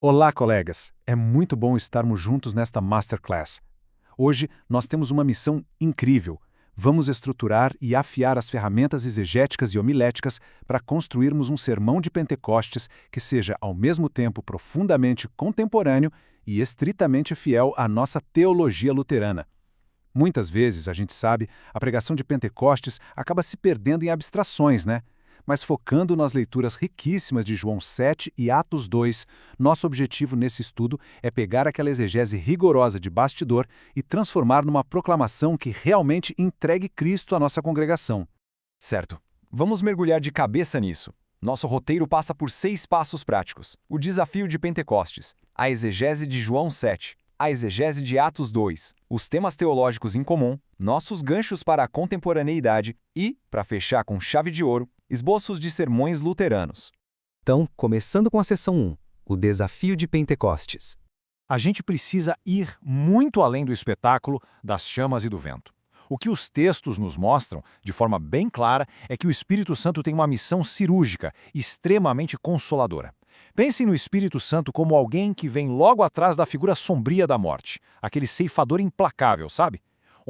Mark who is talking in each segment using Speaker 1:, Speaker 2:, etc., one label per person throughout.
Speaker 1: Olá, colegas! É muito bom estarmos juntos nesta Masterclass. Hoje nós temos uma missão incrível. Vamos estruturar e afiar as ferramentas exegéticas e homiléticas para construirmos um sermão de Pentecostes que seja, ao mesmo tempo, profundamente contemporâneo e estritamente fiel à nossa teologia luterana. Muitas vezes, a gente sabe, a pregação de Pentecostes acaba se perdendo em abstrações, né? Mas focando nas leituras riquíssimas de João 7 e Atos 2, nosso objetivo nesse estudo é pegar aquela exegese rigorosa de bastidor e transformar numa proclamação que realmente entregue Cristo à nossa congregação.
Speaker 2: Certo. Vamos mergulhar de cabeça nisso. Nosso roteiro passa por 6 passos práticos. O desafio de Pentecostes, a exegese de João 7, a exegese de Atos 2, os temas teológicos em comum, nossos ganchos para a contemporaneidade e, para fechar com chave de ouro, esboços de sermões luteranos.
Speaker 3: Então, começando com a seção 1, o desafio de Pentecostes.
Speaker 4: A gente precisa ir muito além do espetáculo, das chamas e do vento. O que os textos nos mostram, de forma bem clara, é que o Espírito Santo tem uma missão cirúrgica, extremamente consoladora. Pensem no Espírito Santo como alguém que vem logo atrás da figura sombria da morte, aquele ceifador implacável, sabe?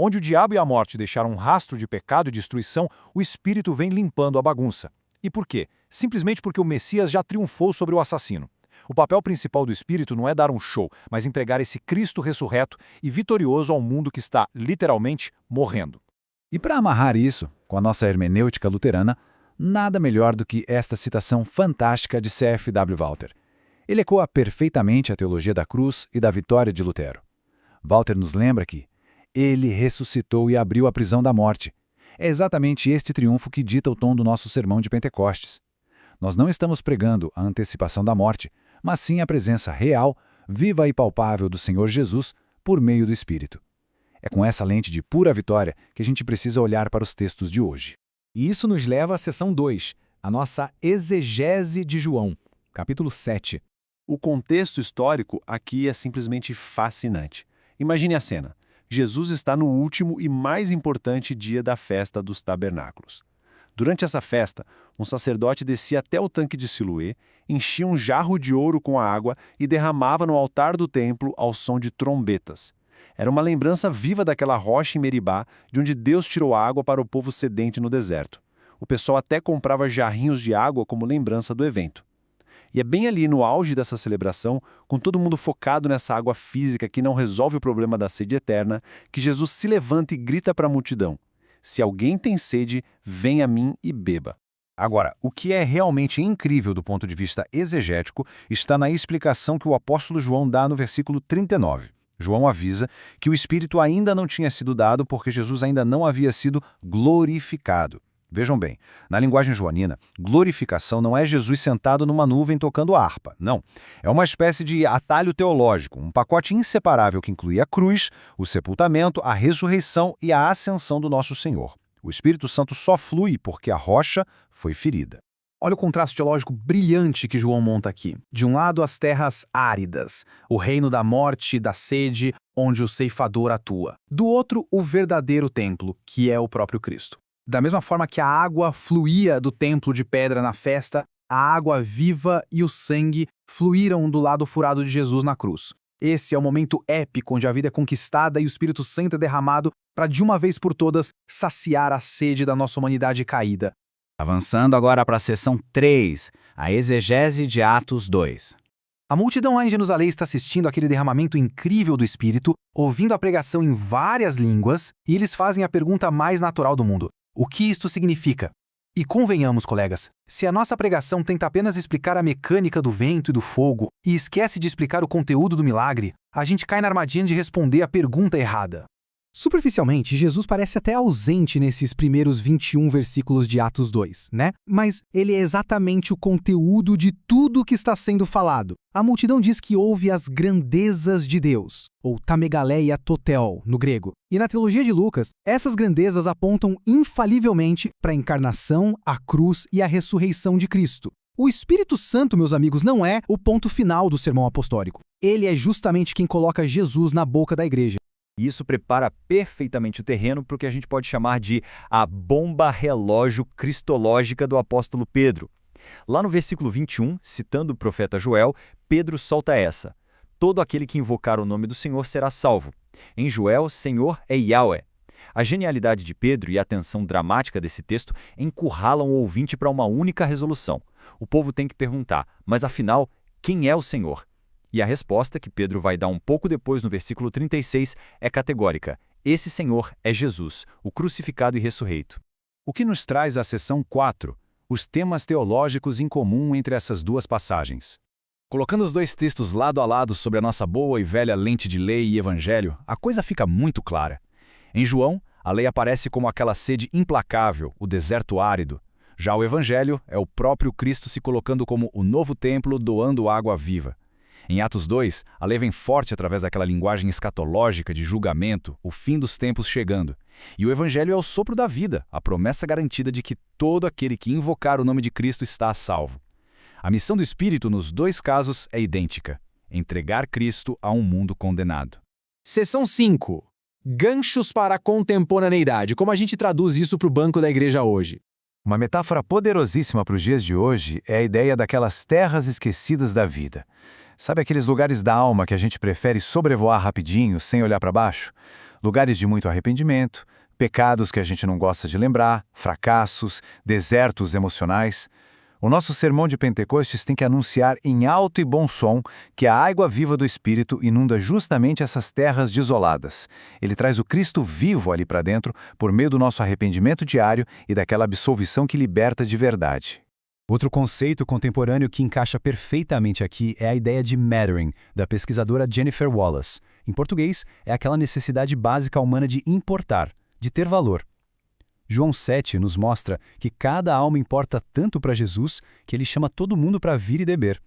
Speaker 4: Onde o diabo e a morte deixaram um rastro de pecado e destruição, o Espírito vem limpando a bagunça. E por quê? Simplesmente porque o Messias já triunfou sobre o assassino. O papel principal do Espírito não é dar um show, mas entregar esse Cristo ressurreto e vitorioso ao mundo que está, literalmente, morrendo.
Speaker 1: E para amarrar isso, com a nossa hermenêutica luterana, nada melhor do que esta citação fantástica de C.F.W. Walther. Ele ecoa perfeitamente a teologia da cruz e da vitória de Lutero. Walther nos lembra que ele ressuscitou e abriu a prisão da morte. É exatamente este triunfo que dita o tom do nosso sermão de Pentecostes. Nós não estamos pregando a antecipação da morte, mas sim a presença real, viva e palpável do Senhor Jesus por meio do Espírito. É com essa lente de pura vitória que a gente precisa olhar para os textos de hoje.
Speaker 3: E isso nos leva à seção 2, a nossa exegese de João, capítulo 7.
Speaker 5: O contexto histórico aqui é simplesmente fascinante. Imagine a cena. Jesus está no último e mais importante dia da festa dos tabernáculos. Durante essa festa, um sacerdote descia até o tanque de Siloé, enchia um jarro de ouro com a água e derramava no altar do templo ao som de trombetas. Era uma lembrança viva daquela rocha em Meribá, de onde Deus tirou água para o povo sedente no deserto. O pessoal até comprava jarrinhos de água como lembrança do evento. E é bem ali no auge dessa celebração, com todo mundo focado nessa água física que não resolve o problema da sede eterna, que Jesus se levanta e grita para a multidão: "Se alguém tem sede, venha a mim e beba."
Speaker 6: Agora, o que é realmente incrível do ponto de vista exegético está na explicação que o apóstolo João dá no versículo 39. João avisa que o Espírito ainda não tinha sido dado porque Jesus ainda não havia sido glorificado. Vejam bem, na linguagem joanina, glorificação não é Jesus sentado numa nuvem tocando harpa, não. É uma espécie de atalho teológico, um pacote inseparável que inclui a cruz, o sepultamento, a ressurreição e a ascensão do nosso Senhor. O Espírito Santo só flui porque a rocha foi ferida.
Speaker 3: Olha o contraste teológico brilhante que João monta aqui. De um lado, as terras áridas, o reino da morte e da sede, onde o ceifador atua. Do outro, o verdadeiro templo, que é o próprio Cristo. Da mesma forma que a água fluía do templo de pedra na festa, a água viva e o sangue fluíram do lado furado de Jesus na cruz. Esse é o momento épico onde a vida é conquistada e o Espírito Santo é derramado para, de uma vez por todas, saciar a sede da nossa humanidade caída.
Speaker 7: Avançando agora para a seção 3, a exegese de Atos 2.
Speaker 3: A multidão lá em Jerusalém está assistindo aquele derramamento incrível do Espírito, ouvindo a pregação em várias línguas, e eles fazem a pergunta mais natural do mundo: o que isto significa? E convenhamos, colegas, se a nossa pregação tenta apenas explicar a mecânica do vento e do fogo e esquece de explicar o conteúdo do milagre, a gente cai na armadilha de responder a pergunta errada. Superficialmente, Jesus parece até ausente nesses primeiros 21 versículos de Atos 2, né? Mas ele é exatamente o conteúdo de tudo que está sendo falado. A multidão diz que ouve as grandezas de Deus, ou tamegaleia totel, no grego. E na teologia de Lucas, essas grandezas apontam infalivelmente para a encarnação, a cruz e a ressurreição de Cristo. O Espírito Santo, meus amigos, não é o ponto final do sermão apostólico. Ele é justamente quem coloca Jesus na boca da igreja.
Speaker 2: E isso prepara perfeitamente o terreno para o que a gente pode chamar de a bomba relógio cristológica do apóstolo Pedro. Lá no versículo 21, citando o profeta Joel, Pedro solta essa: todo aquele que invocar o nome do Senhor será salvo. Em Joel, Senhor é Yahweh. A genialidade de Pedro e a tensão dramática desse texto encurralam o ouvinte para uma única resolução. O povo tem que perguntar: mas afinal, quem é o Senhor? E a resposta que Pedro vai dar um pouco depois no versículo 36 é categórica: esse Senhor é Jesus, o crucificado e ressurreito.
Speaker 6: O que nos traz à seção 4, os temas teológicos em comum entre essas duas passagens.
Speaker 3: Colocando os dois textos lado a lado sobre a nossa boa e velha lente de lei e evangelho, a coisa fica muito clara. Em João, a lei aparece como aquela sede implacável, o deserto árido. Já o evangelho é o próprio Cristo se colocando como o novo templo doando água viva. Em Atos 2, a lei vem forte através daquela linguagem escatológica de julgamento, o fim dos tempos chegando. E o evangelho é o sopro da vida, a promessa garantida de que todo aquele que invocar o nome de Cristo está a salvo. A missão do Espírito nos dois casos é idêntica: entregar Cristo a um mundo condenado.
Speaker 8: Seção 5. Ganchos para a contemporaneidade. Como a gente traduz isso para o banco da igreja hoje?
Speaker 6: Uma metáfora poderosíssima para os dias de hoje é a ideia daquelas terras esquecidas da vida. Sabe aqueles lugares da alma que a gente prefere sobrevoar rapidinho, sem olhar para baixo? Lugares de muito arrependimento, pecados que a gente não gosta de lembrar, fracassos, desertos emocionais. O nosso sermão de Pentecostes tem que anunciar em alto e bom som que a água viva do Espírito inunda justamente essas terras desoladas. Ele traz o Cristo vivo ali para dentro por meio do nosso arrependimento diário e daquela absolvição que liberta de verdade.
Speaker 9: Outro conceito contemporâneo que encaixa perfeitamente aqui é a ideia de mattering, da pesquisadora Jennifer Wallace. Em português, é aquela necessidade básica humana de importar, de ter valor. João 7 nos mostra que cada alma importa tanto para Jesus que ele chama todo mundo para vir e beber.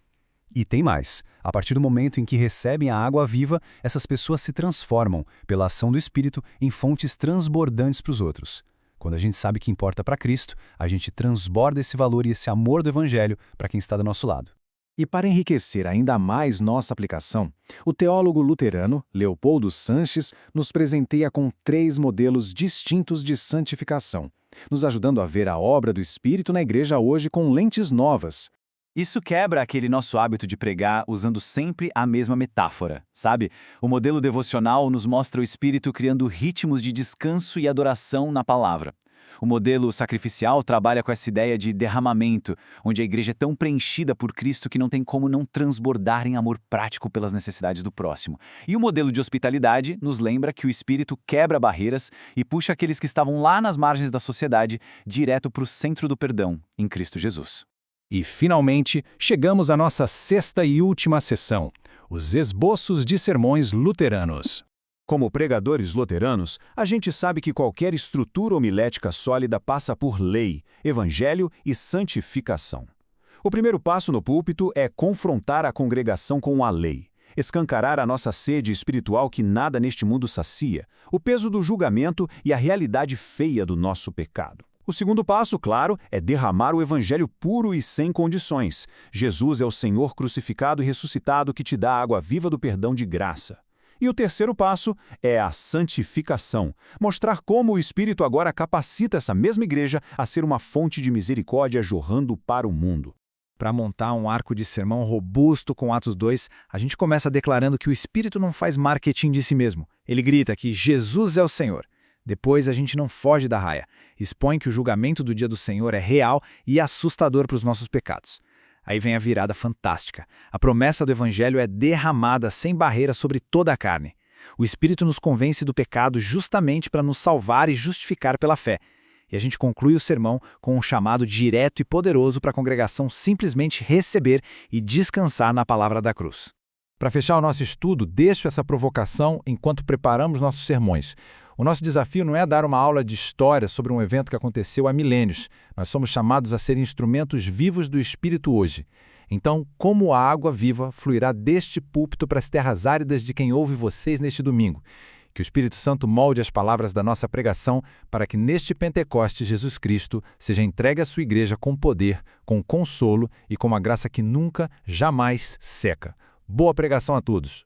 Speaker 9: E tem mais. A partir do momento em que recebem a água viva, essas pessoas se transformam, pela ação do Espírito, em fontes transbordantes para os outros. Quando a gente sabe que importa para Cristo, a gente transborda esse valor e esse amor do Evangelho para quem está do nosso lado.
Speaker 6: E para enriquecer ainda mais nossa aplicação, o teólogo luterano Leopoldo Sanches nos presenteia com 3 modelos distintos de santificação, nos ajudando a ver a obra do Espírito na igreja hoje com lentes novas.
Speaker 7: Isso quebra aquele nosso hábito de pregar usando sempre a mesma metáfora, sabe? O modelo devocional nos mostra o Espírito criando ritmos de descanso e adoração na palavra. O modelo sacrificial trabalha com essa ideia de derramamento, onde a igreja é tão preenchida por Cristo que não tem como não transbordar em amor prático pelas necessidades do próximo. E o modelo de hospitalidade nos lembra que o Espírito quebra barreiras e puxa aqueles que estavam lá nas margens da sociedade direto para o centro do perdão, em Cristo Jesus.
Speaker 10: E, finalmente, chegamos à nossa 6ª e última sessão, os esboços de sermões luteranos.
Speaker 4: Como pregadores luteranos, a gente sabe que qualquer estrutura homilética sólida passa por lei, evangelho e santificação. O primeiro passo no púlpito é confrontar a congregação com a lei, escancarar a nossa sede espiritual que nada neste mundo sacia, o peso do julgamento e a realidade feia do nosso pecado. O segundo passo, claro, é derramar o evangelho puro e sem condições. Jesus é o Senhor crucificado e ressuscitado que te dá a água viva do perdão de graça. E o terceiro passo é a santificação, mostrar como o Espírito agora capacita essa mesma igreja a ser uma fonte de misericórdia jorrando para o mundo.
Speaker 3: Para montar um arco de sermão robusto com Atos 2, a gente começa declarando que o Espírito não faz marketing de si mesmo. Ele grita que Jesus é o Senhor. Depois a gente não foge da raia, expõe que o julgamento do dia do Senhor é real e assustador para os nossos pecados. Aí vem a virada fantástica. A promessa do Evangelho é derramada sem barreira sobre toda a carne. O Espírito nos convence do pecado justamente para nos salvar e justificar pela fé. E a gente conclui o sermão com um chamado direto e poderoso para a congregação simplesmente receber e descansar na palavra da cruz.
Speaker 10: Para fechar o nosso estudo, deixo essa provocação enquanto preparamos nossos sermões. O nosso desafio não é dar uma aula de história sobre um evento que aconteceu há milênios. Nós somos chamados a ser instrumentos vivos do Espírito hoje. Então, como a água viva fluirá deste púlpito para as terras áridas de quem ouve vocês neste domingo? Que o Espírito Santo molde as palavras da nossa pregação para que neste Pentecostes Jesus Cristo seja entregue à sua igreja com poder, com consolo e com uma graça que nunca, jamais seca. Boa pregação a todos!